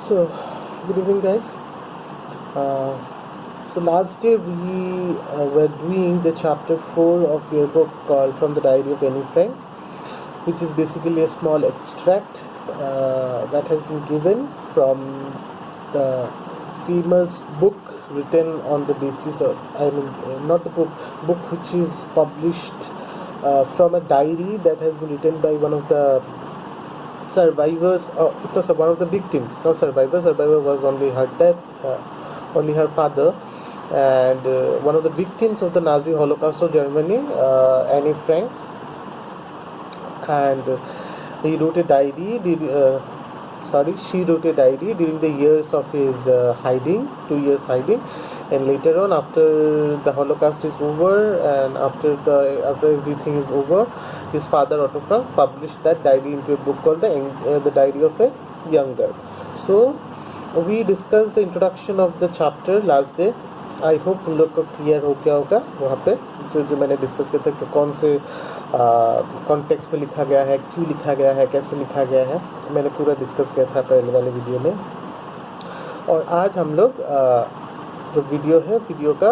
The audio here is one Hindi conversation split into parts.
So, good evening, guys. So last day we were doing the chapter 4 of your book called From the Diary of Annie Frank, which is basically a small extract that has been given from the famous book written on the basis of, not the book which is published from a diary that has been written by one of the survivors, it was one of the victims, not survivor. Survivor was only her death, only her father, and one of the victims of the Nazi Holocaust of Germany, Annie Frank. And he wrote a diary. She wrote a diary during the years of his hiding, 2 years hiding, and later on, after the Holocaust is over and after everything is over, his father Otto Frank published that diary into a book called the Diary of a Young Girl. So we discussed the introduction of the chapter last day. I hope तुम लोग को क्लियर हो गया होगा वहाँ पे जो मैंने डिस्कस किया था कि कौन से कॉन्टेक्स्ट में लिखा गया है, क्यों लिखा गया है, कैसे लिखा गया है, मैंने पूरा डिस्कस किया था पहले वाले वीडियो में। और आज हम लोग जो वीडियो का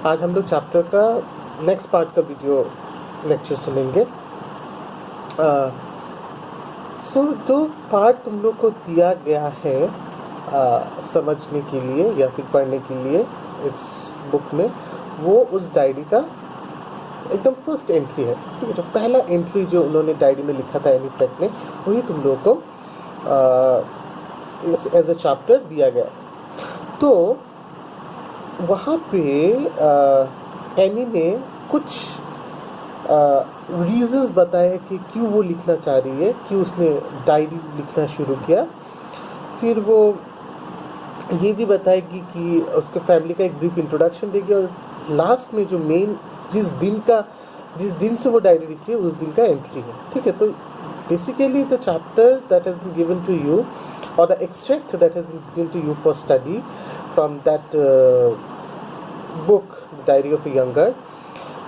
आज हम लोग चैप्टर का नेक्स्ट पार्ट का वीडियो लेक्चर सुनेंगे। जो पार्ट तुम लोग को दिया गया है समझने के लिए या फिर पढ़ने के लिए इस बुक में, वो उस डायरी का एकदम फर्स्ट एंट्री है, ठीक है। जो पहला एंट्री जो उन्होंने डायरी में लिखा था एनी फ्रैंक ने, वही तुम लोगों को एज अ चैप्टर दिया गया। तो वहाँ पे एनी ने कुछ रीजंस बताए कि क्यों वो लिखना चाह रही है, क्यों उसने डायरी लिखना शुरू किया। फिर वो ये भी बताएगी कि उसके फैमिली का एक ब्रीफ इंट्रोडक्शन देगी, और लास्ट में जो मेन जिस दिन से वो डायरी लिखी है उस दिन का एंट्री है, ठीक है। तो basically the chapter that has been given to you और the extract that has been given to you for study from that book the diary of a young girl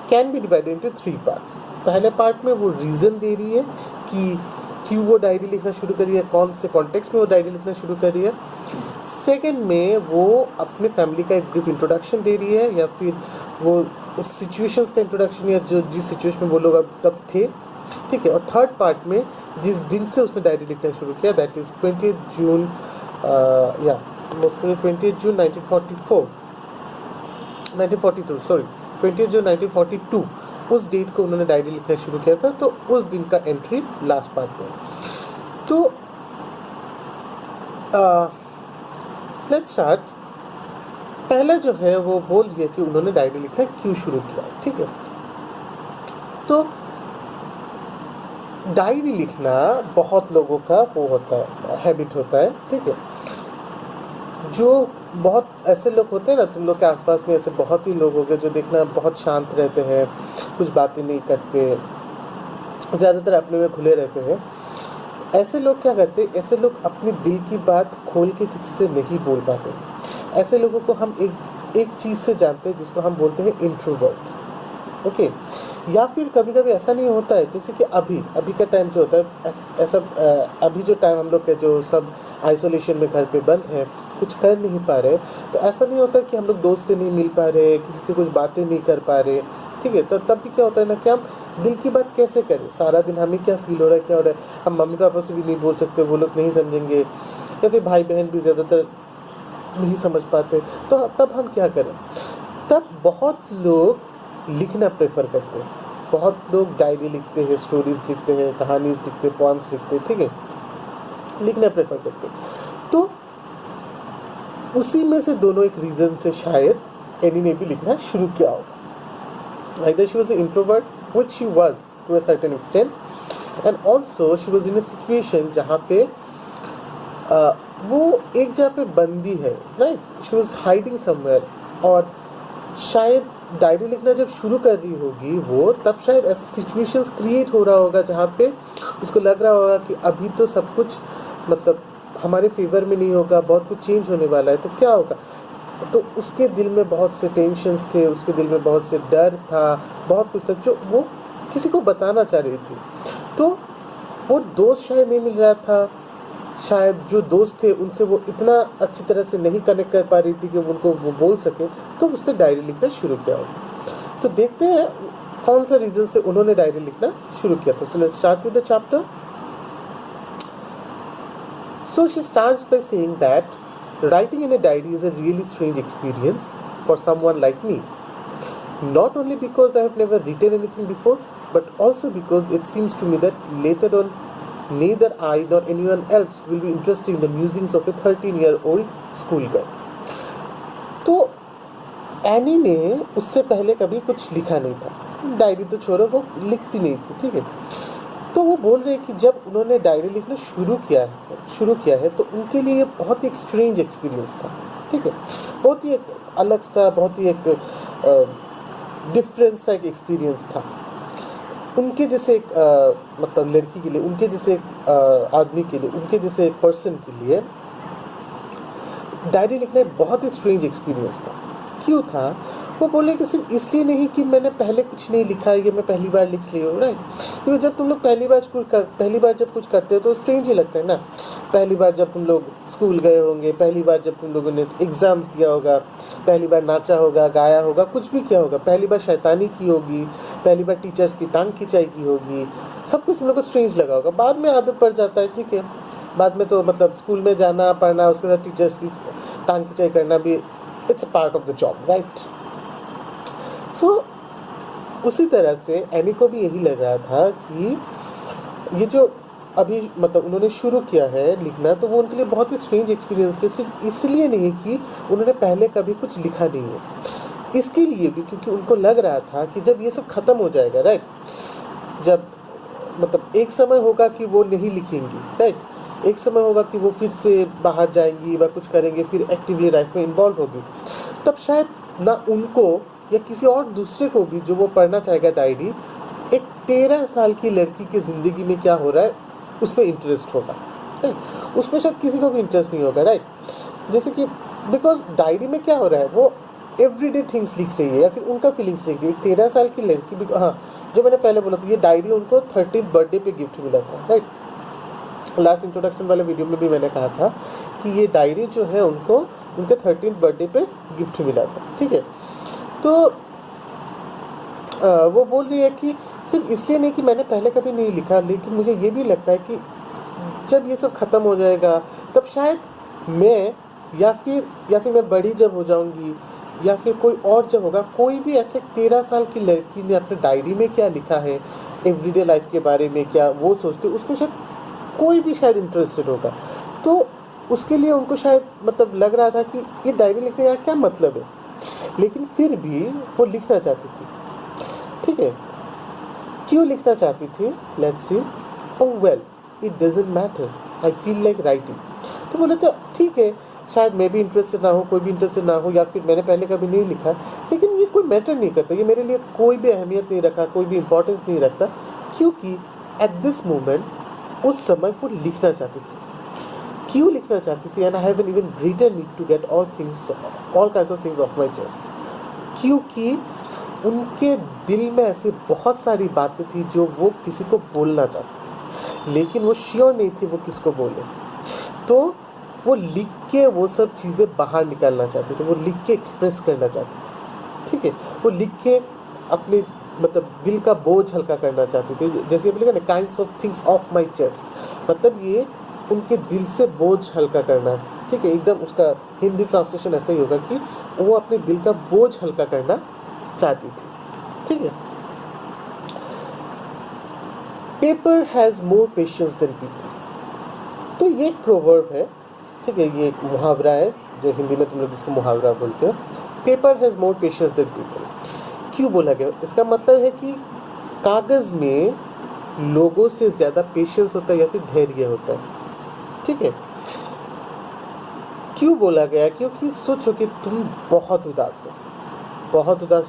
can be divided into 3 parts. पहले पार्ट में वो रीज़न दे रही है कि क्यों वो डायरी लिखना शुरू करी है, कौन से कॉन्टेक्स्ट में वो डायरी लिखना शुरू करी है। सेकंड में वो अपने फैमिली का एक ब्रीफ इंट्रोडक्शन दे रही है, या फिर वो उस सिचुएशंस का इंट्रोडक्शन, या जिस सिचुएशन में वो लोग अब तब थे, ठीक है। और थर्ड पार्ट में जिस दिन से उसने डायरी लिखना शुरू किया, दैट इज 20 जून 1942, उस डेट को उन्होंने डायरी लिखना शुरू किया था। तो उस दिन का एंट्री लास्ट पार्ट में। तो लेट्स स्टार्ट। पहला जो है वो बोल दिया कि उन्होंने डायरी लिखना क्यों शुरू किया, ठीक है। तो डायरी लिखना बहुत लोगों का वो होता है, हैबिट होता है, ठीक है। जो बहुत ऐसे लोग होते हैं ना, तुम लोग के आसपास में ऐसे बहुत ही लोग हो गए जो देखना बहुत शांत रहते हैं, कुछ बातें नहीं करते, ज़्यादातर अपने में खुले रहते हैं। ऐसे लोग क्या करते हैं, ऐसे लोग अपने दिल की बात खोल के किसी से नहीं बोल पाते। ऐसे लोगों को हम एक चीज़ से जानते हैं जिसको हम बोलते हैं इंट्रोवर्ट, ओके। या फिर कभी कभी ऐसा नहीं होता है, जैसे कि अभी का टाइम जो होता है ऐसा, अभी जो टाइम हम लोग के जो सब आइसोलेशन में घर पे बंद हैं, कुछ कर नहीं पा रहे, तो ऐसा नहीं होता कि हम लोग दोस्त से नहीं मिल पा रहे, किसी से कुछ बातें नहीं कर पा रहे, ठीक है। तो तब भी क्या होता है ना कि हम दिल की बात कैसे करें, सारा दिन हमें क्या फील हो रहा है, क्या हो रहा है, हम मम्मी पापा से भी नहीं बोल सकते, वो लोग नहीं समझेंगे, या फिर भाई बहन भी ज़्यादातर नहीं समझ पाते। तो तब हम क्या करें, तब बहुत लोग लिखना प्रेफर करते हैं, बहुत लोग डायरी लिखते हैं, स्टोरीज लिखते हैं, कहानीज लिखते हैं, पोएम्स लिखते हैं, ठीक है, लिखना प्रेफर करते हैं। तो उसी में से दोनों एक रीज़न से शायद एनी ने भी लिखना शुरू किया होगा। Either she was an introvert, which she was to a certain extent, and also she was in a situation जहाँ पे वो एक जगह पे बंदी है, right? She was hiding somewhere, और शायद डायरी लिखना जब शुरू कर रही होगी वो, तब शायद ऐसे सिचुएशंस क्रिएट हो रहा होगा जहाँ पे उसको लग रहा होगा कि अभी तो सब कुछ मतलब हमारे फेवर में नहीं होगा, बहुत कुछ चेंज होने वाला है, तो क्या होगा। तो उसके दिल में बहुत से टेंशन्स थे, उसके दिल में बहुत से डर था, बहुत कुछ था जो वो किसी को बताना चाह रही थी। तो वो दोस्त शायद नहीं मिल रहा था, शायद जो दोस्त थे उनसे वो इतना अच्छी तरह से नहीं कनेक्ट कर पा रही थी कि उनको वो बोल सके, तो उसने डायरी लिखना शुरू किया होगा। तो देखते हैं कौन सा रीज़न से उन्होंने डायरी लिखना शुरू किया था। So let's start with the chapter. So she starts by saying that writing in a diary is a really strange experience for someone like me. Not only because I have never written anything before, but also because it seems to me that later on neither I nor anyone else will be interested in the musings of a 13-year-old schoolgirl. तो एनी ने उससे पहले कभी कुछ लिखा नहीं था, डायरी तो छोड़ो, वो लिखती नहीं थी, ठीक है। तो वो बोल रहे हैं कि जब उन्होंने डायरी लिखना शुरू किया है तो उनके लिए ये बहुत ही एक स्ट्रेंज एक्सपीरियंस था, ठीक है। बहुत ही एक अलग सा, बहुत ही एक डिफरेंट सा एक एक्सपीरियंस था उनके जैसे एक मतलब लड़की के लिए, उनके जैसे एक आदमी के लिए, उनके जैसे एक पर्सन के लिए डायरी लिखना एक बहुत ही स्ट्रेंज एक्सपीरियंस था। क्यों था? वो बोले कि सिर्फ इसलिए नहीं कि मैंने पहले कुछ नहीं लिखा है, ये मैं पहली बार लिख रही हूँ, राइट। क्योंकि जब तुम लोग पहली बार जब कुछ करते हो तो स्ट्रेंज ही लगता है ना। पहली बार जब तुम लोग स्कूल गए होंगे, पहली बार जब तुम लोगों ने एग्ज़ाम्स दिया होगा, पहली बार नाचा होगा, गाया होगा, कुछ भी किया होगा, पहली बार शैतानी की होगी, पहली बार टीचर्स की टांग खिंचाई की होगी, सब कुछ तुम लोग को स्ट्रेंज लगा होगा। बाद में आदत पड़ जाता है, ठीक है। बाद में तो मतलब स्कूल में जाना, पढ़ना, उसके साथ टीचर्स की टांग खिंचाई करना भी it's a part of the job, right. So उसी तरह से एनी को भी यही लग रहा था कि ये जो अभी मतलब उन्होंने शुरू किया है लिखना, तो वो उनके लिए बहुत ही स्ट्रेंज एक्सपीरियंस है। सिर्फ इसलिए नहीं कि उन्होंने पहले कभी कुछ लिखा नहीं है, इसके लिए भी क्योंकि उनको लग रहा था कि जब ये सब ख़त्म हो जाएगा, राइट, जब मतलब एक समय होगा कि वो नहीं लिखेंगी, राइट, एक समय होगा कि वो फिर से बाहर जाएंगी व कुछ करेंगे, फिर एक्टिवली लाइफ में इन्वॉल्व होगी, तब शायद ना उनको या किसी और दूसरे को भी जो वो पढ़ना चाहेगा डायरी, एक 13 साल की लड़की की ज़िंदगी में क्या हो रहा है उसमें इंटरेस्ट होगा, राइट। उसमें शायद किसी को भी इंटरेस्ट नहीं होगा, राइट। जैसे कि बिकॉज डायरी में क्या हो रहा है, वो एवरीडे थिंग्स लिख रही है या फिर उनका फीलिंग्स लिख रही है। एक 13 साल की लड़की, हाँ, जो मैंने पहले बोला था, ये डायरी उनको 13th बर्थडे पे गिफ्ट मिला था, राइट। लास्ट इंट्रोडक्शन वाले वीडियो में भी मैंने कहा था कि ये डायरी जो है उनको उनके 13th बर्थडे पे गिफ्ट मिला था, ठीक है। तो वो बोल रही है कि सिर्फ इसलिए नहीं कि मैंने पहले कभी नहीं लिखा, लेकिन मुझे ये भी लगता है कि जब ये सब ख़त्म हो जाएगा तब शायद मैं या फिर मैं बड़ी जब हो जाऊंगी या फिर कोई और जब होगा, कोई भी ऐसे 13 साल की लड़की ने अपने डायरी में क्या लिखा है एवरीडे लाइफ के बारे में, क्या वो सोचते, उसमें शायद कोई भी शायद इंटरेस्टेड होगा। तो उसके लिए उनको शायद मतलब लग रहा था कि ये डायरी लिखने का क्या मतलब है, लेकिन फिर भी वो लिखना चाहती थी, ठीक है। क्यों लिखना चाहती थी? Let's see. Oh well, it doesn't matter, I feel like writing. तो बोले तो ठीक है, शायद मैं भी इंटरेस्टेड ना हो, कोई भी इंटरेस्टेड ना हो, या फिर मैंने पहले कभी नहीं लिखा, लेकिन ये कोई मैटर नहीं करता, ये मेरे लिए कोई भी अहमियत नहीं रखा, कोई भी इंपॉर्टेंस नहीं रखता, क्योंकि एट दिस मोमेंट उस समय वो लिखना चाहती थी। क्यों लिखना चाहती थी? And I haven't even written it to get all kinds of things of my chest. क्योंकि उनके दिल में ऐसी बहुत सारी बातें थी जो वो किसी को बोलना चाहती थी, लेकिन वो श्योर नहीं थी वो किसको बोले। तो वो लिख के वो सब चीज़ें बाहर निकालना चाहती थी, वो लिख के एक्सप्रेस करना चाहती थी, ठीक है। वो लिख के अपने मतलब दिल का बोझ हल्का करना चाहती थी। जैसे बोलेगा ना, kinds of things of my chest, मतलब ये उनके दिल से बोझ हल्का करना, ठीक है। एकदम उसका हिंदी ट्रांसलेशन ऐसा ही होगा कि वो अपने दिल का बोझ हल्का करना चाहती थी, ठीक है। Paper has more patience than people. तो ये एक प्रोवर्ब है, ठीक है, ये एक मुहावरा है जो हिंदी में तुम लोग इसको मुहावरा बोलते हो। Paper has more patience than people. क्यों बोला गया? इसका मतलब है कि कागज़ में लोगों से ज़्यादा पेशेंस होता है या फिर धैर्य होता है, ठीक है। क्यों बोला गया? क्योंकि सोचो कि तुम बहुत उदास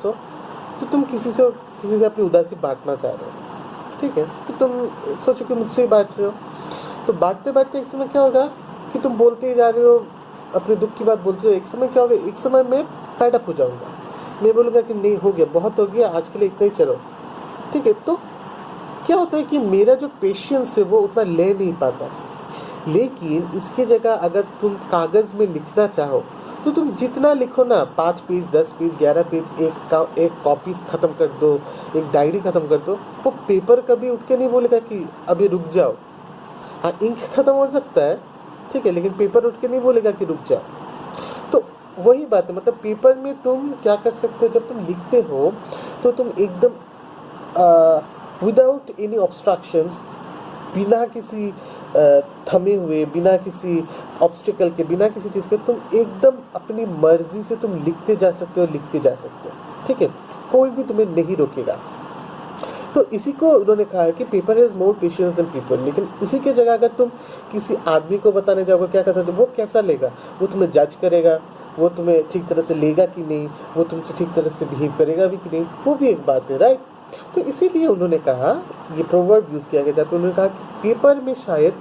हो, तो तुम किसी से अपनी उदासी बांटना चाह रहे हो, ठीक है। तो तुम सोचो कि मुझसे ही बांट रहे हो, तो बांटते बांटते एक समय क्या होगा कि तुम बोलते ही जा रहे हो, अपने दुख की बात बोलते हो। एक समय क्या होगा, एक समय मैं फेड अप हो जाऊंगा, मैं बोलूँगा कि नहीं, हो गया, बहुत हो गया, आज के लिए इतना ही, चलो, ठीक है। तो क्या होता है कि मेरा जो पेशेंस है वो उतना ले नहीं पाता, लेकिन इसकी जगह अगर तुम कागज़ में लिखना चाहो तो तुम जितना लिखो ना, 5 पेज, 10 पेज, 11 पेज, एक कॉपी ख़त्म कर दो, एक डायरी ख़त्म कर दो, वो पेपर कभी उठ के नहीं बोलेगा कि अभी रुक जाओ। हाँ, इंक ख़त्म हो सकता है, ठीक है, लेकिन पेपर उठ के नहीं बोलेगा कि रुक जाओ। तो वही बात है, मतलब पेपर में तुम क्या कर सकते हो, जब तुम लिखते हो तो तुम एकदम विदाउट एनी ऑब्स्ट्रक्शंस, बिना किसी थमे हुए, बिना किसी ऑब्स्टिकल के, बिना किसी चीज़ के, तुम एकदम अपनी मर्जी से तुम लिखते जा सकते हो, लिखते जा सकते हो, ठीक है, कोई भी तुम्हें नहीं रोकेगा। तो इसी को उन्होंने कहा है कि paper has more patience than people. लेकिन उसी की जगह अगर तुम किसी आदमी को बताने जाओगे क्या कहता है, तो वो कैसा लेगा, वो तुम्हें जज करेगा, वो तुम्हें ठीक तरह से लेगा कि नहीं, वो तुमसे ठीक तरह से बिहेव करेगा भी कि नहीं, वो भी एक बात है, राइट। तो इसीलिए उन्होंने कहा, ये प्रोवर्ब यूज़ किया गया जहाँ पे उन्होंने कहा कि पेपर में शायद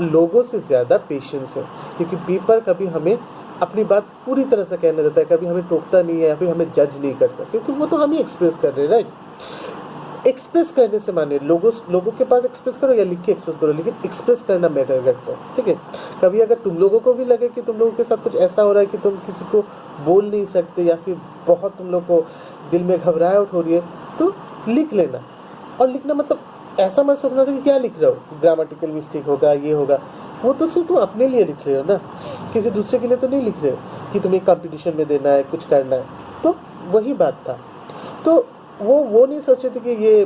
लोगों से ज़्यादा पेशेंस है, क्योंकि पेपर कभी हमें अपनी बात पूरी तरह से कहने देता है, कभी हमें टोकता नहीं है या फिर हमें जज नहीं करता, क्योंकि वो तो हम ही एक्सप्रेस कर रहे हैं, राइट। एक्सप्रेस करने से माने लोगों के पास एक्सप्रेस करो या लिख के एक्सप्रेस करो, लेकिन एक्सप्रेस करना मैटर करता है, ठीक है। कभी अगर तुम लोगों को भी लगे कि तुम लोगों के साथ कुछ ऐसा हो रहा है कि तुम किसी को बोल नहीं सकते या फिर बहुत तुम लोग को दिल में घबराहट हो रही है, तो लिख लेना। और लिखना मतलब ऐसा मत सोचना था कि क्या लिख रहे हो, ग्रामेटिकल मिस्टेक होगा, ये होगा, वो तो सिर्फ तुम अपने लिए लिख रहे हो ना, किसी दूसरे के लिए तो नहीं लिख रहे हो कि तुम्हें कंपटीशन में देना है, कुछ करना है। तो वही बात था। तो वो नहीं सोचे थे कि ये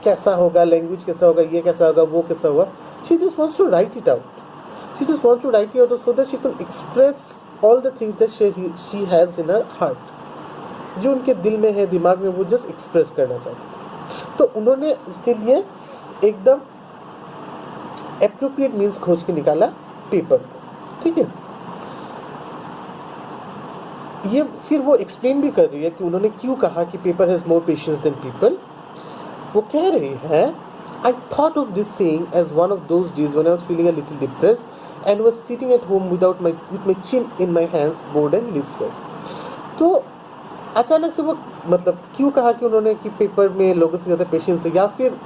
कैसा होगा, लैंग्वेज कैसा होगा, ये कैसा होगा, वो कैसा होगा। She just wants to write it out, she just wants to write it out so that she can express all the things that she has in her heart, जो उनके दिल में है, दिमाग में, वो जस्ट एक्सप्रेस करना चाहती थी। तो उन्होंने उसके लिए एकदम एप्रोप्रिएट मीन्स खोज के निकाला, पेपर को, ठीक है। ये फिर वो एक्सप्लेन भी कर रही है कि उन्होंने क्यों कहा कि paper has more patience than people. वो कह रही है, I thought of this saying as one of those days when I was feeling a little depressed and was sitting at home with my chin in my hands, bored and listless. तो अचानक से वो मतलब क्यों कहा कि उन्होंने कि पेपर में लोगों से ज़्यादा पेशेंस है, या फिर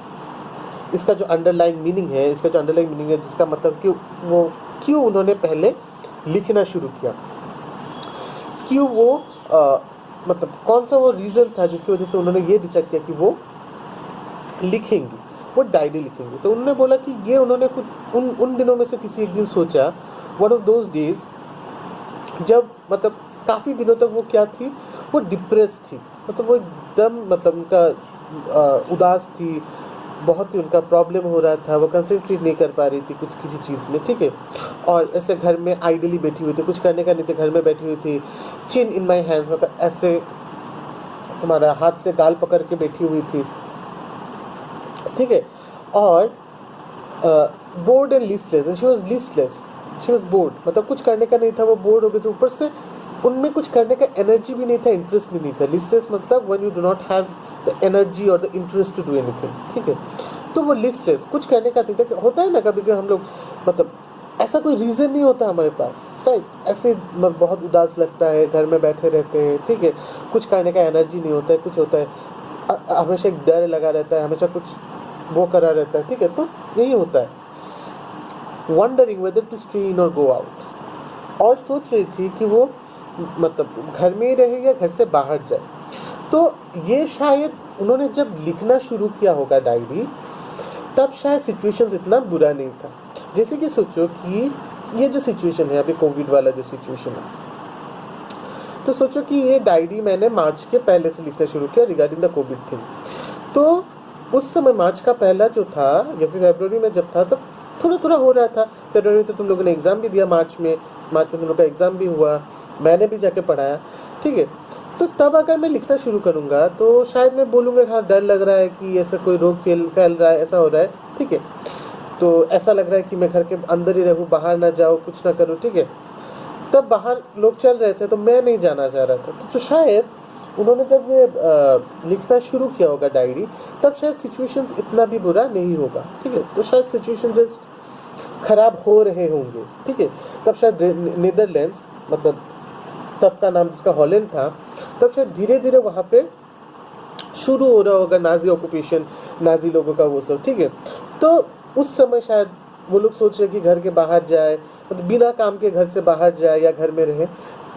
इसका जो अंडरलाइन मीनिंग है, जिसका मतलब कि वो क्यों उन्होंने पहले लिखना शुरू किया, क्यों वो मतलब कौन सा वो रीज़न था जिसकी वजह से उन्होंने ये डिसाइड किया कि वो लिखेंगी, वो डायरी लिखेंगी। तो उन्होंने बोला कि ये उन्होंने कुछ उन दिनों में से किसी एक दिन सोचा, वन ऑफ दोज डेज, जब मतलब काफ़ी दिनों तक वो क्या थी, वो डिप्रेस थी, मतलब वो एकदम मतलब उनका उदास थी, बहुत ही उनका प्रॉब्लम हो रहा था, वो कंसंट्रेट नहीं कर पा रही थी कुछ किसी चीज़ में, ठीक है। और ऐसे घर में आइडली बैठी हुई थी, कुछ करने का नहीं था, घर में बैठी हुई थी, चिन इन माय हैंड्स, मतलब ऐसे हमारा हाथ से गाल पकड़ के बैठी हुई थी, ठीक है। और board and listless, she was listless, she was bored, मतलब कुछ करने का नहीं था, वो बोर्ड हो गई थी, ऊपर से उनमें कुछ करने का एनर्जी भी नहीं था, इंटरेस्ट भी नहीं था। लिस्टलेस मतलब when you do not have the energy और the interest to do anything, ठीक है। तो वो लिस्टलेस, कुछ करने का नहीं था। होता है ना कभी कभी हम लोग, मतलब ऐसा कोई रीज़न नहीं होता हमारे पास, राइट, ऐसे बहुत उदास लगता है, घर में बैठे रहते हैं, ठीक है, कुछ करने का एनर्जी नहीं होता है, कुछ होता है, हमेशा एक डर लगा रहता है, हमेशा कुछ वो करा रहता है, ठीक है। तो यही होता है, wondering whether to stay in और गो आउट, और सोच रही थी कि वो मतलब घर में ही रहे या घर से बाहर जाए। तो ये शायद उन्होंने जब लिखना शुरू किया होगा डायरी, तब शायद सिचुएशन इतना बुरा नहीं था। जैसे कि सोचो कि ये जो सिचुएशन है अभी, कोविड वाला जो सिचुएशन है, तो सोचो कि ये डायरी मैंने मार्च के पहले से लिखना शुरू किया रिगार्डिंग द कोविड थिंग। तो उस समय मार्च का पहला जो था या फिर फरवरी में जब था, तब थोड़ा थोड़ा हो रहा था। फरवरी में तो तुम लोगों ने एग्ज़ाम भी दिया, मार्च में तुम लोगों का एग्ज़ाम भी हुआ, मैंने भी जाके पढ़ाया, ठीक है। तो तब अगर मैं लिखना शुरू करूँगा तो शायद मैं बोलूँगा हाँ डर लग रहा है कि ऐसा कोई रोग फैल रहा है, ऐसा हो रहा है, ठीक है। तो ऐसा लग रहा है कि मैं घर के अंदर ही रहूँ, बाहर ना जाऊँ, कुछ ना करूँ, ठीक है। तब बाहर लोग चल रहे थे तो मैं नहीं जाना चाह रहा था। तो शायद उन्होंने जब ये लिखना शुरू किया होगा डायरी, तब शायद सिचुएशंस इतना भी बुरा नहीं होगा, ठीक है। तो शायद सिचुएशन जस्ट ख़राब हो रहे होंगे, ठीक है। तब शायद नीदरलैंड्स, मतलब तब का नाम जिसका हॉलैंड था, तब शायद धीरे धीरे वहाँ पे शुरू हो रहा होगा नाजी ऑक्यूपेशन, नाजी लोगों का वो सब, ठीक है। तो उस समय शायद वो लोग सोच रहे कि घर के बाहर जाए, मतलब बिना काम के घर से बाहर जाए या घर में रहे।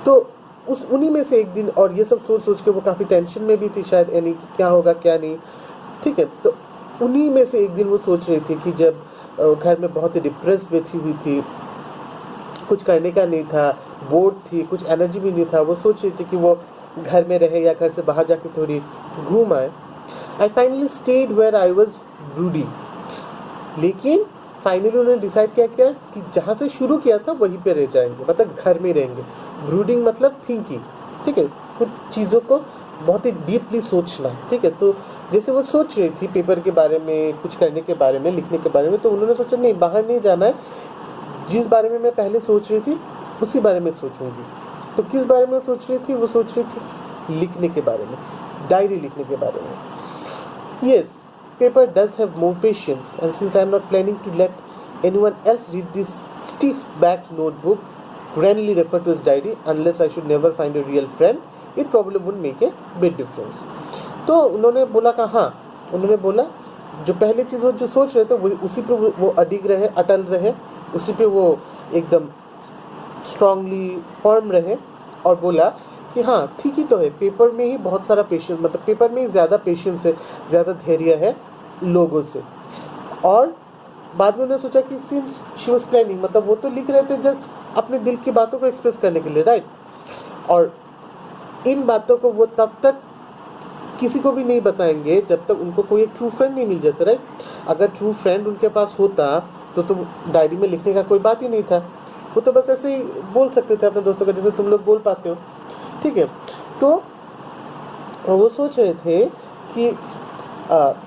तो उस उन्हीं में से एक दिन, और ये सब सोच सोच के वो काफ़ी टेंशन में भी थी शायद एनी कि क्या होगा क्या नहीं, ठीक है। तो उन्हीं में से एक दिन वो सोच रही थी कि जब घर में बहुत ही डिप्रेस बैठी हुई थी, कुछ करने का नहीं था, बोर्ड थी, कुछ एनर्जी भी नहीं था, वो सोच रही थी कि वो घर में रहे या घर से बाहर जाके थोड़ी घूम आए। I finally stayed where I was brooding. लेकिन फाइनली उन्होंने डिसाइड किया कि जहाँ से शुरू किया था वहीं पे रह जाएंगे, मतलब घर में रहेंगे। ब्रूडिंग मतलब थिंकिंग, ठीक है, कुछ चीज़ों को बहुत ही डीपली सोचना, ठीक है। तो जैसे वो सोच रही थी पेपर के बारे में, कुछ करने के बारे में, लिखने के बारे में, तो उन्होंने सोचा नहीं, बाहर नहीं जाना है, जिस बारे में मैं पहले सोच रही थी उसी बारे में सोचूंगी। तो किस बारे में सोच रही थी? वो सोच रही थी लिखने के बारे में, डायरी लिखने के बारे में। Yes, paper does have more patience, and since I am not planning to let anyone else read this stiff-backed notebook, grandly referred to as diary, unless I should never find a real friend, it probably wouldn't make a big difference. तो उन्होंने बोला कि हाँ, उन्होंने बोला जो पहली चीज़ वो जो सोच रहे थे वो उसी पे वो अडिग रहे, अटल रहे, उसी पे वो एकदम स्ट्रांगली फर्म रहे, और बोला कि हाँ ठीक ही तो है, पेपर में ही बहुत सारा पेशेंस, मतलब पेपर में ही ज़्यादा पेशेंस है, ज़्यादा धैर्य है लोगों से। और बाद में उन्होंने सोचा कि सिंस शी वाज प्लानिंग, मतलब वो तो लिख रहे थे जस्ट अपने दिल की बातों को एक्सप्रेस करने के लिए, राइट। और इन बातों को वो तब तक किसी को भी नहीं बताएंगे जब तक उनको कोई एक ट्रू फ्रेंड नहीं मिल जाता, राइट। अगर ट्रू फ्रेंड उनके पास होता तो डायरी में लिखने का कोई बात ही नहीं था, वो तो बस ऐसे ही बोल सकते थे अपने दोस्तों को, जैसे तुम लोग बोल पाते हो, ठीक है। तो वो सोच रहे थे कि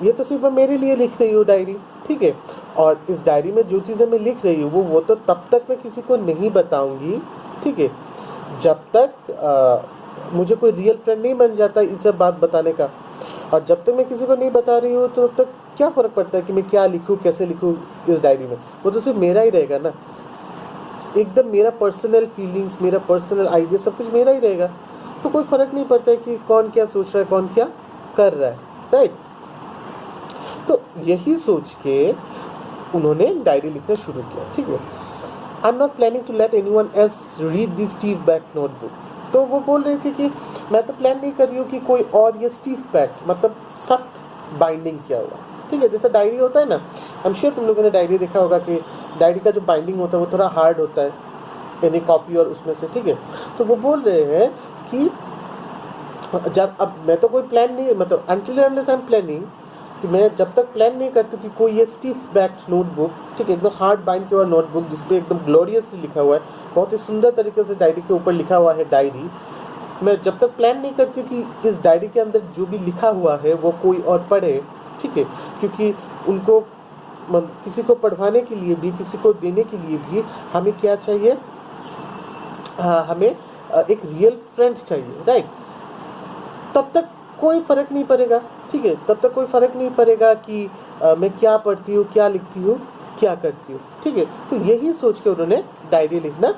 ये तो सिर्फ मैं मेरे लिए लिख रही हूँ डायरी, ठीक है, और इस डायरी में जो चीज़ें मैं लिख रही हूँ वो तो तब तक मैं किसी को नहीं बताऊंगी, ठीक है, जब तक मुझे कोई रियल फ्रेंड नहीं बन जाता इन सब बात बताने का। और जब तक मैं किसी को नहीं बता रही हूँ तो तब तक क्या फ़र्क पड़ता है कि मैं क्या लिखूँ, कैसे लिखूँ इस डायरी में, वो तो सिर्फ मेरा ही रहेगा ना, एकदम मेरा पर्सनल फीलिंग्स, मेरा पर्सनल आइडिया, सब कुछ मेरा ही रहेगा। तो कोई फ़र्क नहीं पड़ता है कि कौन क्या सोच रहा है, कौन क्या कर रहा है, राइट। तो यही सोच के उन्होंने डायरी लिखना शुरू किया, ठीक है। I am not planning to let anyone else read this stiff back notebook. तो वो बोल रही थी कि मैं तो प्लान नहीं कर रही हूँ कि कोई और ये स्टीफ बैक मतलब सख्त बाइंडिंग किया हुआ, ठीक है, जैसा डायरी होता है ना, आई एम श्योर तुम लोगों ने डायरी देखा होगा कि डायरी का जो बाइंडिंग होता है वो थोड़ा हार्ड होता है, यानी कॉपी और उसमें से, ठीक है। तो वो बोल रहे हैं कि जब अब मैं तो कोई प्लान नहीं, मतलब until unless I am planning, कि मैं जब तक प्लान नहीं करती कि कोई ये स्टीफ बैक्ड नोटबुक, ठीक है, एकदम हार्ड बाइंड किया हुआ नोटबुक जिसपे एकदम ग्लोरियसली लिखा हुआ है, बहुत ही सुंदर तरीके से डायरी के ऊपर लिखा हुआ है डायरी, मैं जब तक प्लान नहीं करती कि इस डायरी के अंदर जो भी लिखा हुआ है वो कोई और पढ़े, ठीक है, क्योंकि उनको किसी को पढ़वाने के लिए भी, किसी को देने के लिए भी हमें क्या चाहिए, हमें एक रियल फ्रेंड चाहिए, राइट। तब तक कोई फ़र्क नहीं पड़ेगा, ठीक है, तब तक कोई फ़र्क नहीं पड़ेगा कि मैं क्या पढ़ती हूँ, क्या लिखती हूँ, क्या करती हूँ, ठीक है। तो यही सोच के उन्होंने डायरी लिखना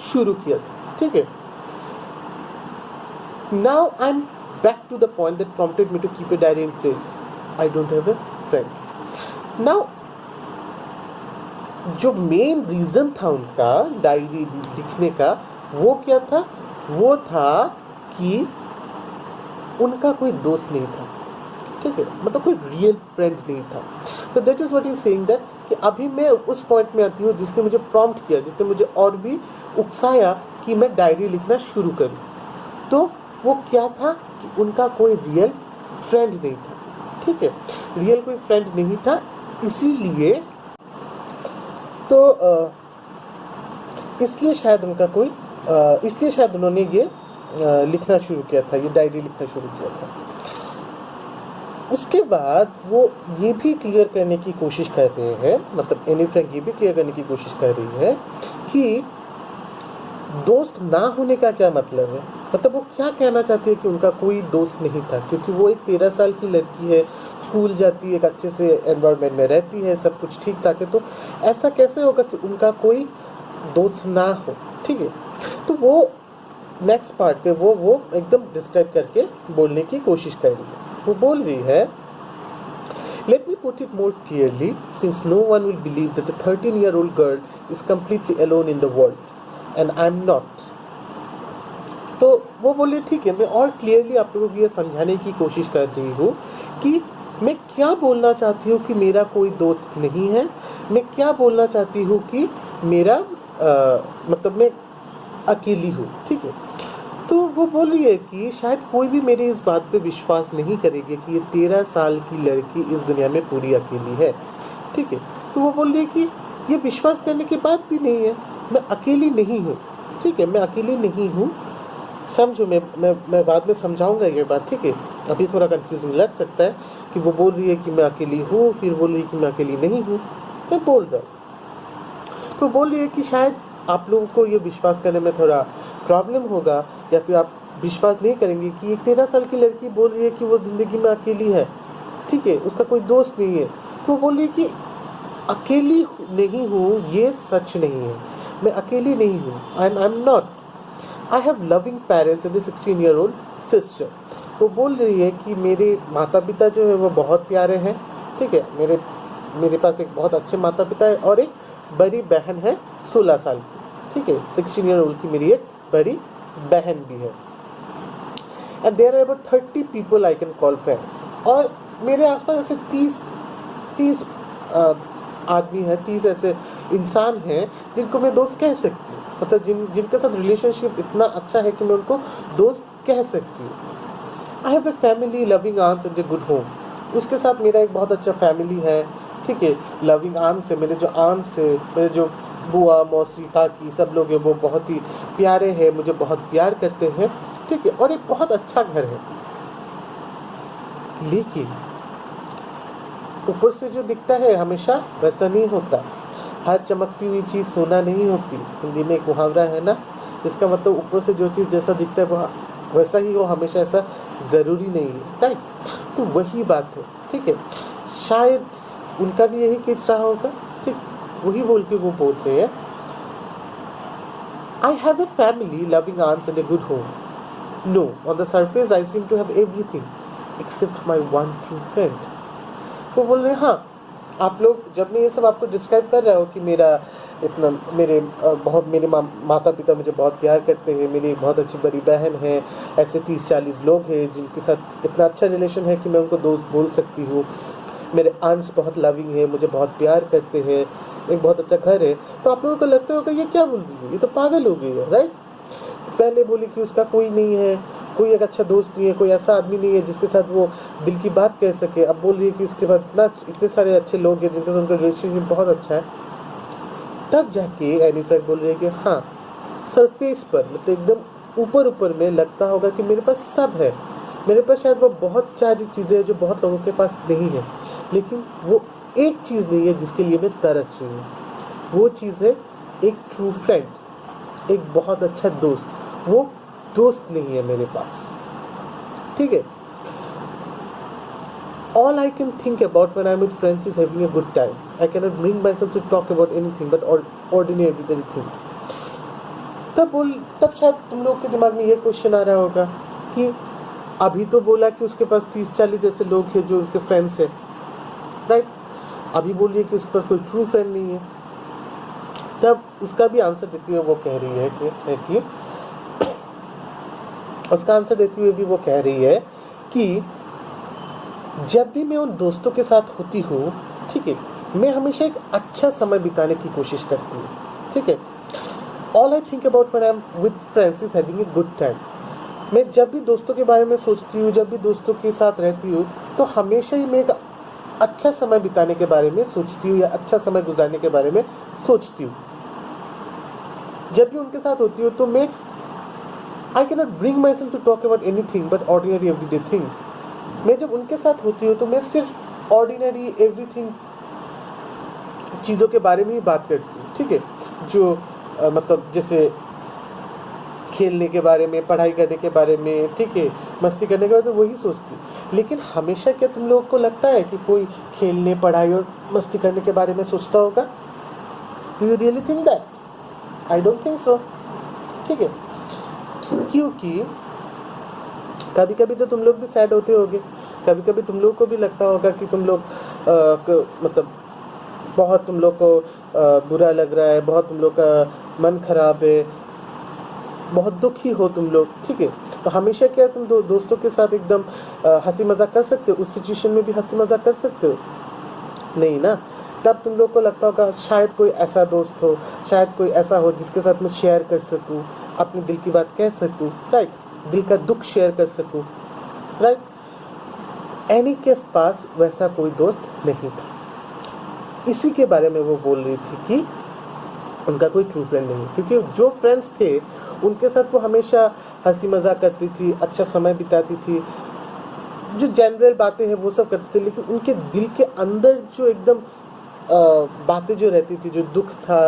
शुरू किया, ठीक है। Now I am back to the point that prompted me to keep a diary in place. I don't have a friend. Now जो मेन रीज़न था उनका डायरी लिखने का वो क्या था? वो था कि उनका कोई दोस्त नहीं था, ठीक है, मतलब कोई रियल फ्रेंड नहीं था। तो that is what is saying that कि अभी मैं उस पॉइंट में आती हूँ जिसने मुझे प्रॉम्प्ट किया, जिसने मुझे और भी उकसाया कि मैं डायरी लिखना शुरू करूँ। तो वो क्या था कि उनका कोई रियल फ्रेंड नहीं था, ठीक है, रियल कोई फ्रेंड नहीं था, इसीलिए तो इसलिए शायद उनका कोई इसलिए शायद उन्होंने ये लिखना शुरू किया था, ये डायरी लिखना शुरू किया था। उसके बाद वो ये भी क्लियर करने की कोशिश कर रहे हैं, मतलब एनी फ्रैंक ये भी क्लियर करने की कोशिश कर रही है कि दोस्त ना होने का क्या मतलब है, मतलब वो क्या कहना चाहती है कि उनका कोई दोस्त नहीं था, क्योंकि वो एक 13 साल की लड़की है, स्कूल जाती है, एक अच्छे से एनवायरनमेंट में रहती है, सब कुछ ठीक ठाक है, तो ऐसा कैसे होगा कि उनका कोई दोस्त ना हो, ठीक है। तो वो नेक्स्ट पार्ट पे वो एकदम डिस्क्राइब करके बोलने की कोशिश कर रही है। वो बोल रही है, Let me put it more clearly, since no one will believe that a 13-year-old girl is completely alone in the world, and I'm not. तो वो बोले ठीक है, मैं और क्लियरली आप लोगों को ये समझाने की कोशिश कर रही हूँ कि मैं क्या बोलना चाहती हूँ कि मेरा कोई दोस्त नहीं है, मैं क्या बोलना चाहती हूँ कि मेरा मतलब मैं अकेली हूँ, ठीक है। तो वो बोल रही है कि शायद कोई भी मेरे इस बात पे विश्वास नहीं करेगी कि ये 13 साल की लड़की इस दुनिया में पूरी अकेली है, ठीक है। तो वो बोल रही है कि ये विश्वास करने की बात भी नहीं है, मैं अकेली नहीं हूँ, ठीक है, मैं अकेली नहीं हूँ। समझो, मैं बाद में समझाऊंगा ये बात, ठीक है। अभी थोड़ा कंफ्यूजिंग लग सकता है कि वो बोल रही है कि मैं अकेली हूँ, फिर बोल रही है कि मैं अकेली नहीं हूँ। मैं बोल रहा हूँ, तो बोल रही है कि शायद आप लोगों को ये विश्वास करने में थोड़ा प्रॉब्लम होगा, या फिर आप विश्वास नहीं करेंगे कि एक 13 साल की लड़की बोल रही है कि वो ज़िंदगी में अकेली है, ठीक है, उसका कोई दोस्त नहीं है। तो वो बोल रही है कि अकेली नहीं हूँ, ये सच नहीं है, मैं अकेली नहीं हूँ, आई am not. I have loving parents and 16-year-old sister. वो बोल रही है कि मेरे माता पिता जो है वो बहुत प्यारे हैं, ठीक है, मेरे पास एक बहुत अच्छे माता पिता है और एक बड़ी बहन है 16 साल की, ठीक है, 16-year-old की मेरी एक बड़ी बहन भी है। And there are about 30 people I can call friends. और मेरे आसपास ऐसे 30 आदमी है, 30 ऐसे इंसान हैं जिनको मैं दोस्त कह सकती हूँ, मतलब जिनके साथ रिलेशनशिप इतना अच्छा है कि मैं उनको दोस्त कह सकती हूँ। I have a family, loving aunts and a good home. उसके साथ मेरा एक बहुत अच्छा फैमिली है, ठीक है, लविंग आंट्स है, मेरे जो आंट्स है, मेरे जो बुआ मौसी काकी सब लोग हैं वो बहुत ही प्यारे हैं, मुझे बहुत प्यार करते हैं, ठीक है, और एक बहुत अच्छा घर है। लेकिन ऊपर से जो दिखता है हमेशा वैसा नहीं होता। हर चमकती हुई चीज़ सोना नहीं होती। हिंदी में एक मुहावरा है ना, जिसका मतलब ऊपर से जो चीज़ जैसा दिखता है वो वैसा ही हो, हमेशा ऐसा ज़रूरी नहीं है, राइट। तो वही बात है, ठीक है। शायद उनका भी यही केस रहा होगा, ठीक, वही बोल के वो बोल रहे हैं I have a family, loving aunts and a good home. No, on the surface I seem to have everything except my one true friend. वो बोल रहे हैं हाँ, आप लोग, जब मैं ये सब आपको डिस्क्राइब कर रहा हूँ कि मेरे माता पिता मुझे बहुत प्यार करते हैं, मेरी एक बहुत अच्छी बड़ी बहन है, ऐसे 30-40 लोग हैं जिनके साथ इतना अच्छा रिलेशन है कि मैं उनको दोस्त बोल सकती हूँ, मेरे आंट्स बहुत लविंग है, मुझे बहुत प्यार करते हैं, एक बहुत अच्छा घर है, तो आप लोगों को लगता होगा ये क्या बोल रही है, ये तो पागल हो गई है, राइट। पहले बोली कि उसका कोई नहीं है, कोई एक अच्छा दोस्त नहीं है, कोई ऐसा आदमी नहीं है जिसके साथ वो दिल की बात कह सके। अब बोल रही है कि इसके बाद इतने सारे अच्छे लोग हैं जिनके साथ उनका रिलेशनशिप बहुत अच्छा है। तब जाके एनी फ्रैंक बोल रही है कि हाँ, सरफेस पर, मतलब एकदम ऊपर में लगता होगा कि मेरे पास सब है, मेरे पास शायद वो बहुत सारी चीज़ें हैं जो बहुत लोगों के पास नहीं है, लेकिन वो एक चीज़ नहीं है जिसके लिए मैं तरस रही हूँ। वो चीज़ है एक ट्रू फ्रेंड, एक बहुत अच्छा दोस्त। वो दोस्त नहीं है मेरे पास, ठीक है। All I can think about when I'm with friends is having a good time. I cannot bring myself to talk about anything but ordinary everyday things. तब शायद तुम लोग के दिमाग में ये क्वेश्चन आ रहा होगा कि अभी तो बोला कि उसके पास 30-40 ऐसे लोग हैं जो उसके फ्रेंड्स हैं, राइट। अभी बोलिए कि उसके पास कोई ट्रू फ्रेंड नहीं है। तब उसका भी आंसर देती हुए वो कह रही है कि उसका आंसर देती हुए भी वो कह रही है कि जब भी मैं उन दोस्तों के साथ होती हूँ, ठीक है, मैं हमेशा एक अच्छा समय बिताने की कोशिश करती हूँ, ठीक है। All I think about when I am with friends is having a good time. मैं जब भी दोस्तों के बारे में सोचती हूँ, जब भी दोस्तों के साथ रहती हूँ, तो हमेशा ही मैं एक अच्छा समय बिताने के बारे में सोचती हूँ या अच्छा समय गुजारने के बारे में सोचती हूँ। जब भी उनके साथ होती हूँ तो मैं I can not bring myself to talk about anything but ordinary everyday things. मैं जब उनके साथ होती हूँ तो मैं सिर्फ ऑर्डिनरी एवरीथिंग चीज़ों के बारे में ही बात करती हूँ, ठीक है, जो मतलब जैसे खेलने के बारे में, पढ़ाई करने के बारे में, ठीक है, मस्ती करने के बारे में वही सोचती हूँ। लेकिन हमेशा क्या तुम लोगों को लगता है कि कोई खेलने, पढ़ाई और मस्ती करने के बारे में सोचता होगा? Do you really think that? I don't think so, ठीक है। क्योंकि कभी कभी तो तुम लोग भी सैड होते होगे, कभी कभी तुम लोग को भी लगता होगा कि तुम लोग मतलब बहुत तुम लोग को बुरा लग रहा है, बहुत तुम लोग का मन खराब है, बहुत दुखी हो तुम लोग, ठीक है। तो हमेशा क्या तुम दोस्तों के साथ एकदम हंसी मजाक कर सकते हो? उस सिचुएशन में भी हंसी मजाक कर सकते हो? नहीं ना। तब तुम लोग को लगता होगा शायद कोई ऐसा दोस्त हो, शायद कोई ऐसा हो जिसके साथ मैं शेयर कर सकूं, अपने दिल की बात कह सकूं, राइट, दिल का दुख शेयर कर सकूं, राइट। एनी के पास वैसा कोई दोस्त नहीं था। इसी के बारे में वो बोल रही थी कि उनका कोई ट्रू फ्रेंड नहीं, क्योंकि जो फ्रेंड्स थे उनके साथ वो हमेशा हंसी मजाक करती थी, अच्छा समय बिताती थी, जो जनरल बातें हैं वो सब करते थे, लेकिन उनके दिल के अंदर जो एकदम बातें जो रहती थी, जो दुख था,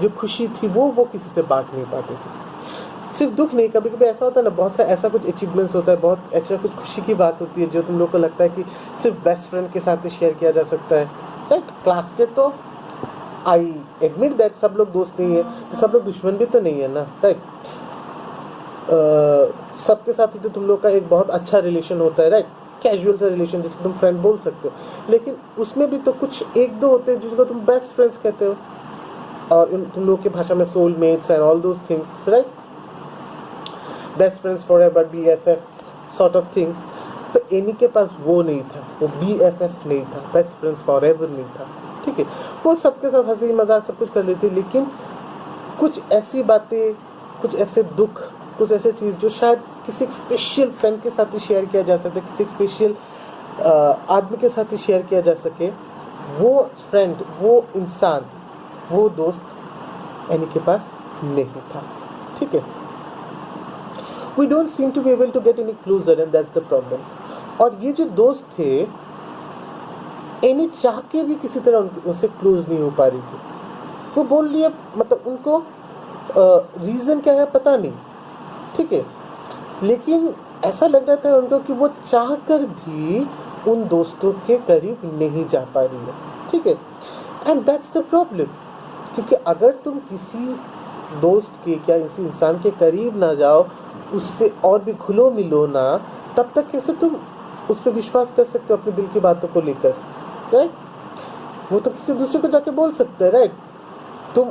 जो खुशी थी, वो किसी से बांट नहीं पाते थे। सिर्फ दुख नहीं, कभी कभी ऐसा होता है ना, बहुत सा ऐसा कुछ अचीवमेंट्स होता है, बहुत ऐसा कुछ खुशी की बात होती है जो तुम लोग को लगता है कि सिर्फ बेस्ट फ्रेंड के साथ ही शेयर किया जा सकता है, राइट। क्लास के तो आई एडमिट दैट सब लोग दोस्त नहीं है, तो सब लोग दुश्मन भी तो नहीं है ना, राइट। सबके साथ ही तो तुम लोग का एक बहुत अच्छा रिलेशन होता है, राइट, कैजुअल सा रिलेशन जिसको तुम फ्रेंड बोल सकते हो, लेकिन उसमें भी तो कुछ एक दो होते हैं जिसको तुम बेस्ट फ्रेंड्स कहते हो, और तुम लोग की भाषा में soulmates and all those things, right, best friends forever, BFF sort of things. तो एनी के पास वो नहीं था, वो BFF नहीं था, बेस्ट फ्रेंड्स फॉरएवर नहीं था, ठीक है। वो सबके साथ हंसी मजाक सब कुछ कर लेती, लेकिन कुछ ऐसी बातें, कुछ ऐसे दुख, कुछ ऐसे चीज़ जो शायद किसी स्पेशल फ्रेंड के साथ ही शेयर किया जा सकता है, किसी स्पेशल आदमी के साथ ही शेयर किया जा सके, वो फ्रेंड, वो इंसान, वो दोस्त एनी के पास नहीं था, ठीक है। We don't seem to be able to get any closer and that's the problem. और ये जो दोस्त थे, एनी चाह के भी किसी तरह उनसे क्लोज नहीं हो पा रही थी। वो बोल रही है, मतलब उनको रीज़न क्या है पता नहीं, ठीक है, लेकिन ऐसा लग रहा था उनको कि वो चाह कर भी उन दोस्तों के करीब नहीं जा पा रही है, ठीक है। एंड दैट्स द प्रॉब्लम, क्योंकि अगर तुम किसी दोस्त के, क्या किसी इंसान के करीब ना जाओ, उससे और भी घुलो मिलो ना, तब तक कैसे तुम उस पर विश्वास कर सकते हो अपने दिल की बातों को लेकर, राइट। वो तो किसी दूसरे को जाके बोल सकते हैं, राइट। तुम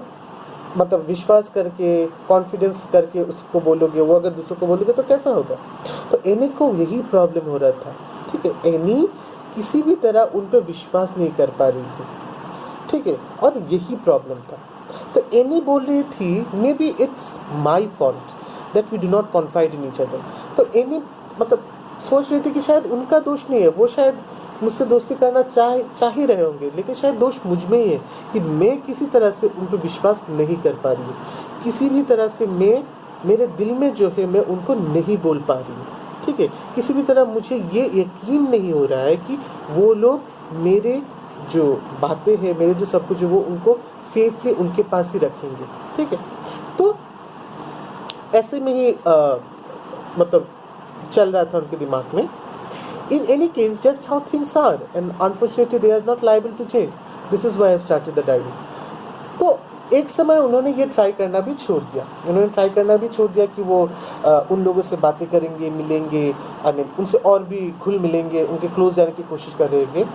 मतलब विश्वास करके, कॉन्फिडेंस करके उसको बोलोगे, वो अगर दूसरे को बोलोगे तो कैसा होगा। तो एनी को यही प्रॉब्लम हो रहा था, ठीक है। एनी किसी भी तरह उन पर विश्वास नहीं कर पा रही थी, ठीक है, और यही प्रॉब्लम था। तो एनी बोल रही थी, maybe it's my fault that we do not confide in each other. तो एनी मतलब सोच रही थी कि शायद उनका दोष नहीं है, वो शायद मुझसे दोस्ती करना चाह ही रहे होंगे, लेकिन शायद दोष मुझ में ही है कि मैं किसी तरह से उन पर विश्वास नहीं कर पा रही हूँ, किसी भी तरह से मैं, मेरे दिल में जो है मैं उनको नहीं बोल पा रही हूँ, ठीक है। किसी भी तरह मुझे ये यकीन नहीं हो रहा है कि वो लोग मेरे जो बातें हैं, मेरे जो सब कुछ है, वो उनको सेफली उनके पास ही रखेंगे, ठीक है। तो ऐसे में ही मतलब चल रहा था उनके दिमाग में। In any case, just how things are, and unfortunately they are not liable to change. This is why I started the diary. तो एक समय उन्होंने ये ट्राई करना भी छोड़ दिया, कि वो उन लोगों से बातें करेंगे, मिलेंगे, उनसे और भी घुल मिलेंगे, उनके क्लोज जाने की कोशिश करेंगे।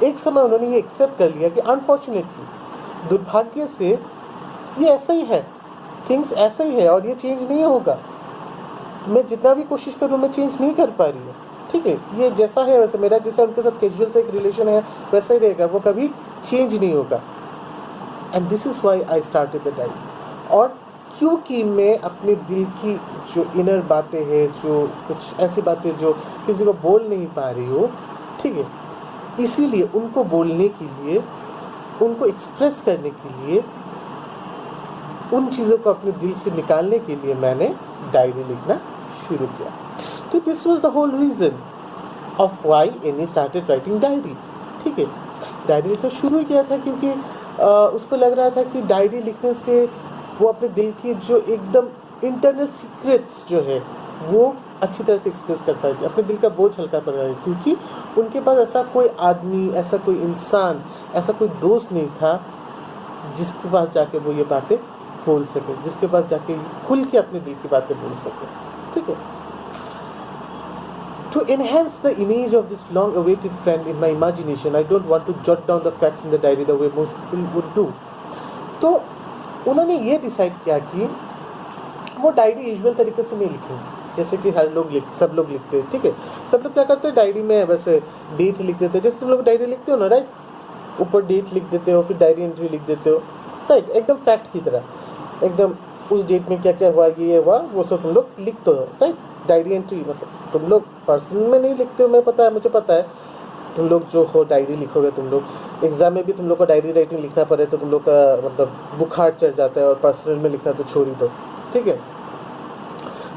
एक समय उन्होंने ये एक्सेप्ट कर लिया कि अनफॉर्चुनेटली, दुर्भाग्य से ये ऐसा ही है, थिंग्स ऐसा ही है और ये चेंज नहीं होगा। मैं जितना भी कोशिश करूँ मैं चेंज नहीं कर पा रही हूँ, ठीक है। ये जैसा है वैसे, मेरा जैसा उनके साथ कैजुअल सा एक रिलेशन है वैसा ही रहेगा, वो कभी चेंज नहीं होगा। And this is why I started the diary. और क्योंकि मैं अपने दिल की जो इनर बातें हैं, जो कुछ ऐसी बातें जो किसी को बोल नहीं पा रही हो, ठीक है, इसीलिए उनको बोलने के लिए, उनको एक्सप्रेस करने के लिए, उन चीज़ों को अपने दिल से निकालने के लिए मैंने डायरी लिखना शुरू किया। तो this was the whole reason of why Anne started writing diary, ठीक है। डायरी लिखना शुरू किया था क्योंकि उसको लग रहा था कि डायरी लिखने से वो अपने दिल की जो एकदम इंटरनल सीक्रेट्स जो है वो अच्छी तरह से एक्सप्रेस कर पाएगी, अपने दिल का बोझ हल्का कर पाएगी, क्योंकि उनके पास ऐसा कोई आदमी, ऐसा कोई इंसान, ऐसा कोई दोस्त नहीं था जिसके पास जाके वो ये बातें बोल सके, जिसके पास जाके खुल के अपने दिल की बातें बोल सके, ठीक है। To enhance the image of this long-awaited friend in my imagination, I don't want to jot down the facts in the diary the way most people would do. तो उन्होंने ये डिसाइड किया कि वो डायरी यूजुअल तरीके से नहीं लिखेंगे, जैसे कि सब लोग लिखते हैं, ठीक है। सब लोग क्या करते हैं डायरी में, वैसे डेट लिख देते हैं, जैसे तुम लोग डायरी लिखते हो ना, राइट, ऊपर डेट लिख देते हो, फिर डायरी एंट्री लिख देते हो, राइट, एकदम फैक्ट की तरह, एकदम उस डेट में क्या क्या हुआ, ये हुआ, वो सब तुम लोग लिखते हो, राइट। डायरी एंट्री मतलब तुम लोग पर्सनल में नहीं लिखते हो, मुझे पता है, तुम लोग जो हो डायरी लिखोगे, तुम लोग एग्जाम में भी तुम लोग को डायरी राइटिंग लिखना पड़े तो तुम लोग का मतलब बुखार चढ़ जाता है, और पर्सनल में लिखना तो छोड़ ही दो, ठीक है।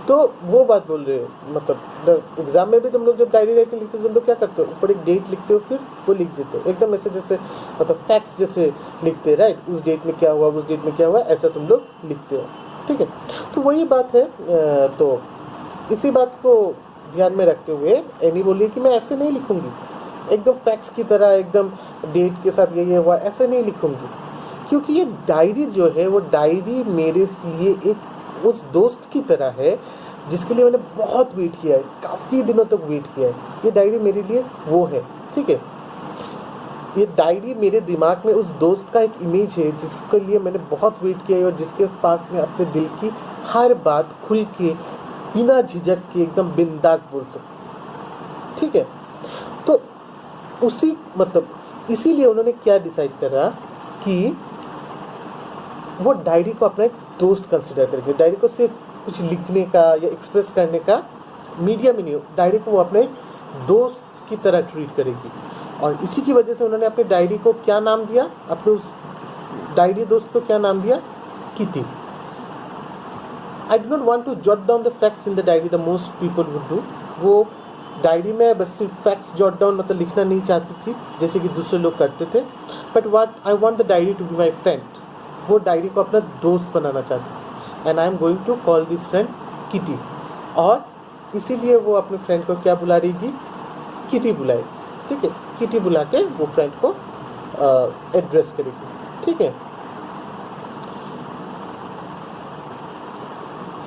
तो वो बात बोल रहे हो, मतलब एग्जाम में भी तुम लोग जब डायरी राइटिंग लिखते हो तुम लोग क्या करते हो, ऊपर एक डेट लिखते हो, फिर वो लिख देते हो, एकदम ऐसे जैसे मतलब फैक्ट्स जैसे लिखते हैं, राइट, उस डेट में क्या हुआ, उस डेट में क्या हुआ, ऐसा तुम लोग लिखते हो, ठीक है। तो वही बात है। तो इसी बात को ध्यान में रखते हुए एनी बोली कि मैं ऐसे नहीं लिखूंगी, एकदम फैक्ट्स की तरह, एकदम डेट के साथ ये हुआ, ऐसे नहीं लिखूंगी, क्योंकि ये डायरी जो है वो डायरी मेरे लिए एक उस दोस्त की तरह है जिसके लिए मैंने बहुत वेट किया है, काफ़ी दिनों तक वेट किया है। ये डायरी मेरे लिए वो है, ठीक है। ये डायरी मेरे दिमाग में उस दोस्त का एक इमेज है जिसके लिए मैंने बहुत वेट किया है, और जिसके पास में अपने दिल की हर बात खुल के बिना झिझक के एकदम बिंदास बोल सकती, ठीक है। तो उसी मतलब इसीलिए उन्होंने क्या डिसाइड करा कि वो डायरी को अपना एक दोस्त कंसिडर करेंगे। डायरी को सिर्फ कुछ लिखने का या एक्सप्रेस करने का मीडियम ही नहीं, डायरी को वो अपने दोस्त की तरह ट्रीट करेगी। और इसी की वजह से उन्होंने अपने डायरी को क्या नाम दिया, अपने उस डायरी दोस्त को क्या नाम दिया, kitty. I do not want to jot down the facts in the diary the most people would do. वो डायरी में बस सिर्फ फैक्ट्स जॉट डाउन मतलब लिखना नहीं चाहती थी जैसे कि दूसरे लोग करते थे, but what I want the diary to be my friend. वो डायरी को अपना दोस्त बनाना चाहती थी, and I am going to call this friend Kitty. और इसीलिए वो अपने फ्रेंड को क्या बुला रही, किटी बुलाएगी, ठीक है। किटी बुला के वो फ्रेंड को एड्रेस करेगी, ठीक है।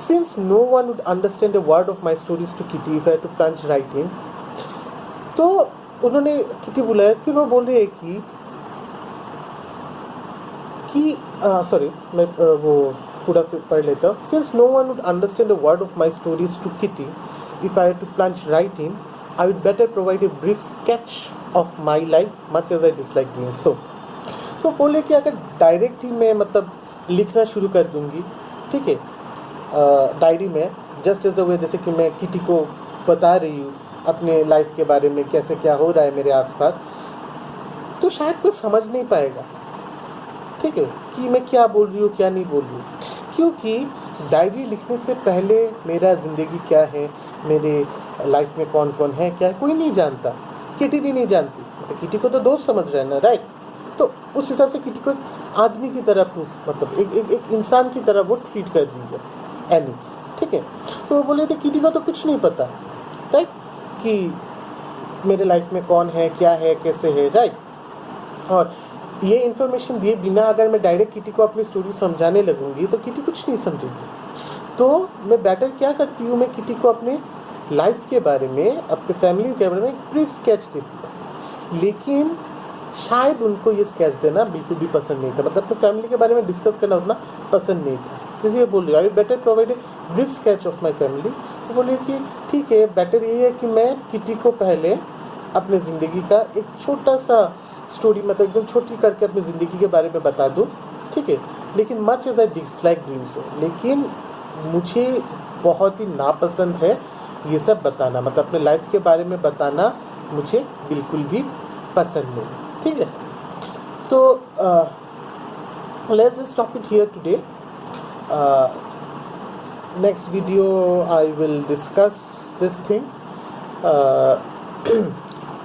Since no one would understand a word of my stories to Kitty if I had to plunge right in, तो उन्होंने किटी बुलाया, फिर वो बोल रही है कि सॉरी मैं वो पूरा पढ़ लेता हूँ। Since no one would understand a word of my stories to Kitty if I had to plunge right in, I would better provide a brief sketch of my life, much as I dislike doing so. तो बोले कि अगर डायरेक्ट ही मैं मतलब लिखना शुरू कर दूंगी, ठीक है, डायरी में जस्ट एज द वे जैसे कि मैं किटी को बता रही हूँ अपने लाइफ के बारे में, कैसे क्या हो रहा है मेरे आसपास, तो शायद कोई समझ नहीं पाएगा, ठीक है, कि मैं क्या बोल रही हूँ क्या नहीं बोल रही हूँ। क्योंकि डायरी लिखने से पहले मेरा ज़िंदगी क्या है, मेरे लाइफ में कौन कौन है क्या है, कोई नहीं जानता, किटी भी नहीं जानती। तो किटी को तो दोस्त समझ रहे हैं ना, राइट। तो उस हिसाब से किटी को एक आदमी की तरह प्रूफ मतलब एक इंसान की तरह वो ट्रीट कर रही है एनी, ठीक है। तो वो बोले थे किटी को तो कुछ नहीं पता, राइट, कि मेरे लाइफ में कौन है क्या है कैसे है, राइट। और ये इन्फॉर्मेशन दिए बिना अगर मैं डायरेक्ट किटी को अपनी स्टोरी समझाने लगूंगी तो किटी कुछ नहीं समझेगी। तो मैं बेटर क्या करती हूँ, मैं किटी को अपने लाइफ के बारे में, अपने फैमिली के बारे में एक ब्रीफ स्केच देती हूँ। लेकिन शायद उनको ये स्केच देना बिल्कुल भी पसंद नहीं था, मतलब अपने फैमिली के बारे में डिस्कस करना उतना पसंद नहीं था। जैसे ये बोल रही I better provide a brief sketch of my family. तो बोलिए कि ठीक है, बेटर ये है कि मैं किटी को पहले अपने ज़िंदगी का एक छोटा सा स्टोरी मतलब एकदम छोटी करके अपनी ज़िंदगी के बारे में बता दूँ, ठीक है। लेकिन much as I dislike doing so, लेकिन मुझे बहुत ही नापसंद है ये सब बताना, मतलब अपने लाइफ के बारे में बताना मुझे बिल्कुल भी पसंद नहीं, ठीक है। तो let's just stop it here today. Next video I will discuss this thing,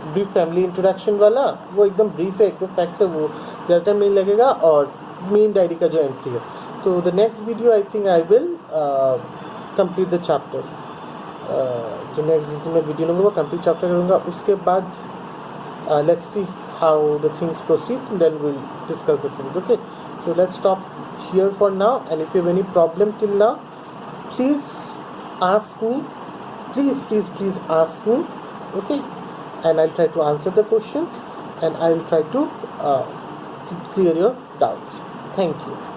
brief family introduction वाला, वो एकदम ब्रीफ है, एकदम फैक्ट्स है, वो ज़्यादा टाइम नहीं लगेगा, और मेन डायरी का जो एंट्री है। तो the next video I think I will complete the chapter, जो नेक्स्ट मैं वीडियो लूँगा वो कंप्लीट चैप्टर करूँगा। उसके बाद let's see how the things proceed, and then we'll discuss the things. Okay, so let's stop here for now, and if you have any problem till now, please ask me please ask me, okay, and I'll try to answer the questions, and I'll try to clear your doubts. Thank you.